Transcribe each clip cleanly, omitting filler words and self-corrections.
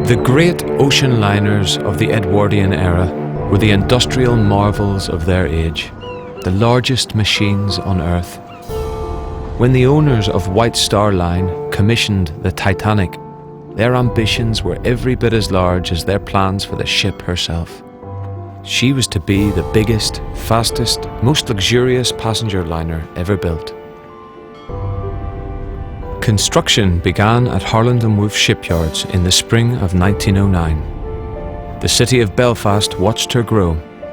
The great ocean liners of the Edwardian era were the industrial marvels of their age, the largest machines on Earth. When the owners of White Star Line commissioned the Titanic, their ambitions were every bit as large as their plans for the ship herself. She was to be the biggest, fastest, most luxurious passenger liner ever built. Construction began at Harland & Wolff shipyards in the spring of 1909. The city of Belfast watched her grow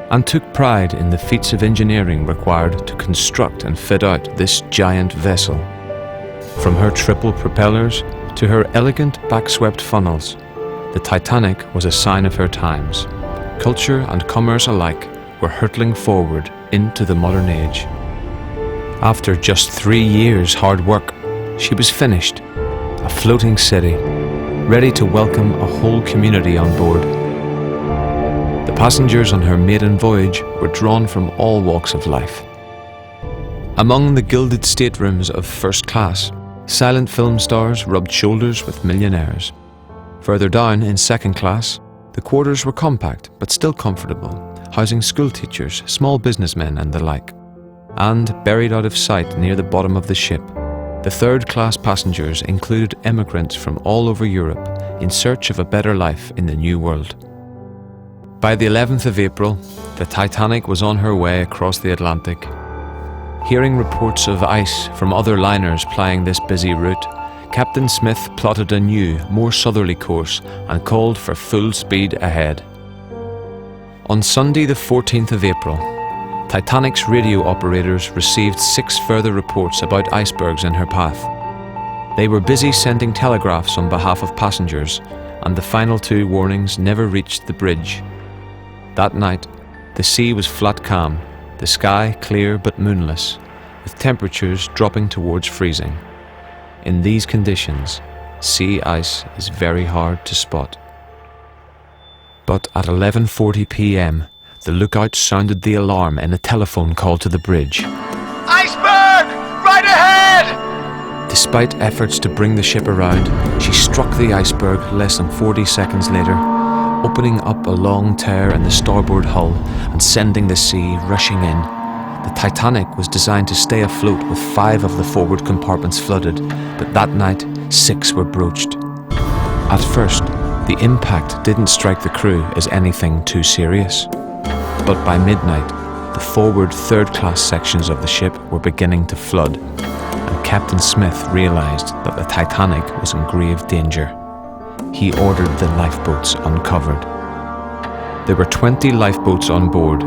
and took pride in the feats of engineering required to construct and fit out this giant vessel. From her triple propellers to her elegant backswept funnels, the Titanic was a sign of her times. Culture and commerce alike were hurtling forward into the modern age. After just 3 years' hard work, she was finished, a floating city, ready to welcome a whole community on board. The passengers on her maiden voyage were drawn from all walks of life. Among the gilded staterooms of first class, silent film stars rubbed shoulders with millionaires. Further down in second class, the quarters were compact but still comfortable, housing school teachers, small businessmen and the like. And buried out of sight near the bottom of the ship, the third-class passengers included emigrants from all over Europe in search of a better life in the New World. By the 11th of April, the Titanic was on her way across the Atlantic. Hearing reports of ice from other liners plying this busy route, Captain Smith plotted a new, more southerly course and called for full speed ahead. On Sunday the 14th of April, Titanic's radio operators received 6 further reports about icebergs in her path. They were busy sending telegraphs on behalf of passengers, and the final 2 warnings never reached the bridge. That night, the sea was flat calm, the sky clear but moonless, with temperatures dropping towards freezing. In these conditions, sea ice is very hard to spot. But at 11:40 p.m, the lookout sounded the alarm in a telephone call to the bridge. Iceberg! Right ahead! Despite efforts to bring the ship around, she struck the iceberg less than 40 seconds later, opening up a long tear in the starboard hull and sending the sea rushing in. The Titanic was designed to stay afloat with 5 of the forward compartments flooded, but that night 6 were broached. At first, the impact didn't strike the crew as anything too serious. But by midnight, the forward third-class sections of the ship were beginning to flood, and Captain Smith realized that the Titanic was in grave danger. He ordered the lifeboats uncovered. There were 20 lifeboats on board,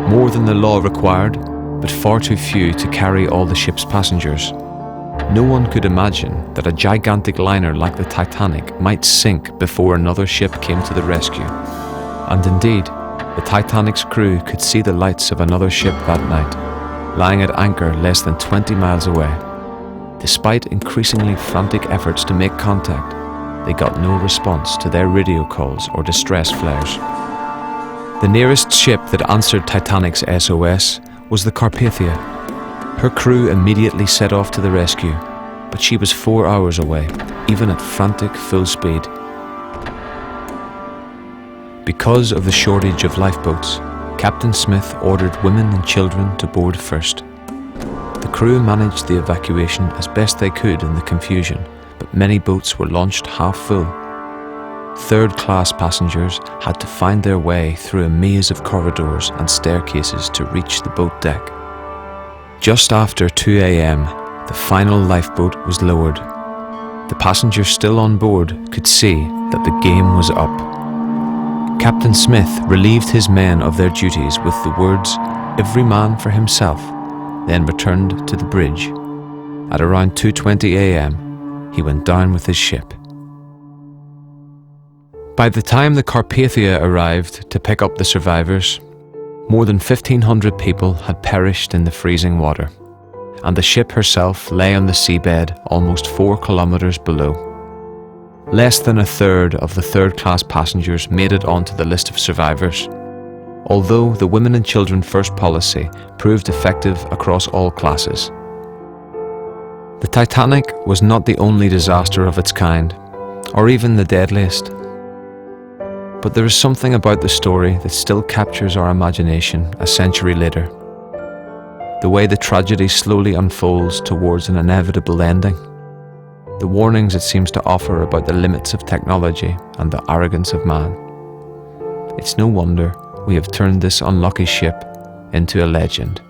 more than the law required, but far too few to carry all the ship's passengers. No one could imagine that a gigantic liner like the Titanic might sink before another ship came to the rescue. And indeed, the Titanic's crew could see the lights of another ship that night, lying at anchor less than 20 miles away. Despite increasingly frantic efforts to make contact, they got no response to their radio calls or distress flares. The nearest ship that answered Titanic's SOS was the Carpathia. Her crew immediately set off to the rescue, but she was 4 hours away, even at frantic full speed. Because of the shortage of lifeboats, Captain Smith ordered women and children to board first. The crew managed the evacuation as best they could in the confusion, but many boats were launched half full. Third-class passengers had to find their way through a maze of corridors and staircases to reach the boat deck. Just after 2 a.m, the final lifeboat was lowered. The passengers still on board could see that the game was up. Captain Smith relieved his men of their duties with the words, "Every man for himself," then returned to the bridge. At around 2:20 a.m, he went down with his ship. By the time the Carpathia arrived to pick up the survivors, more than 1,500 people had perished in the freezing water, and the ship herself lay on the seabed almost 4 kilometers below. Less than a third of the third-class passengers made it onto the list of survivors, although the women and children first policy proved effective across all classes. The Titanic was not the only disaster of its kind, or even the deadliest. But there is something about the story that still captures our imagination a century later. The way the tragedy slowly unfolds towards an inevitable ending. The warnings it seems to offer about the limits of technology and the arrogance of man. It's no wonder we have turned this unlucky ship into a legend.